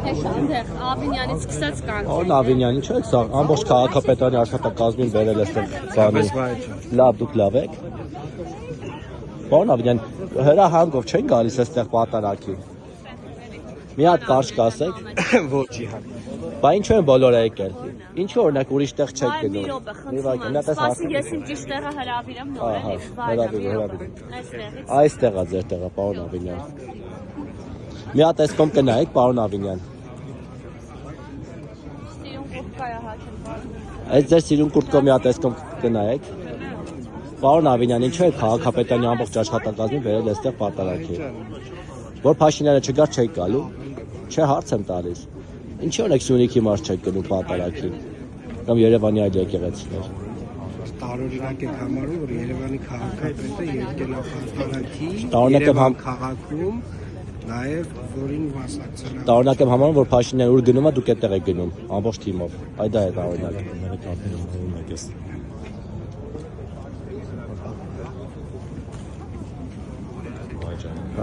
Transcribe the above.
Հեշանդեղ, Ավինյանից սկսած կան։ Ո՞ն Ավինյանի չէ՞, սա ամբողջ քաղաքապետարանի աշխատակազմին վերել էստեղ բանի։ Լավ, դուք լավ եք։ Պարոն Ավինյան, հրահանգով չեն գալիս այստեղ պատարակի։ Մի հատ կարճ կասեք։ Ոչ իհարկե։ Բա ինչու են բոլորը եկել։ Ինչու օրինակ ուրիշ տեղ չեք Մի գնում։ րոպե, խնդրում եմ, սպասի, ես իմ ճիշտ տեղը հրավիրեմ նորեն, հրավիրեք։ այստեղից։ Այստեղ է ձեր տեղը, պարոն Ավինյան։ Մի հատ էսկոմ կնայեք, պարոն Ավինյան։ Սիրուն կուրտկայա հաչեմ բարձր։ Այս ձեր սիրուն կուրտկո մի հատ էսկոմ կնայեք։ Պարոն Ավինյան, ինչու է քաղաքապետարանի ամբողջ աշխատակազմին վերել այստեղ պատարակի։ Որ Փաշինյանը չգար չեք գալու։ Չէ, հարց եմ տալիս։ Ինչի՞ օրինակ Սյունիքի մարդ չեք գնում պատարակի։ Կամ Երևանի այլ եկեղեցիներ։ Տարօրինակ եք համարում, որ Երևանի քաղաքապետը եկել է պատարակի Երևան քաղաքում, նաև որին մասնակցել է։ Տարօրինակ եմ համարում, որ Փաշինյանը ուր գնում է, դուք այդտեղ եք գնում, ամբողջ թիմով։ Այ դա է տարօրինակ։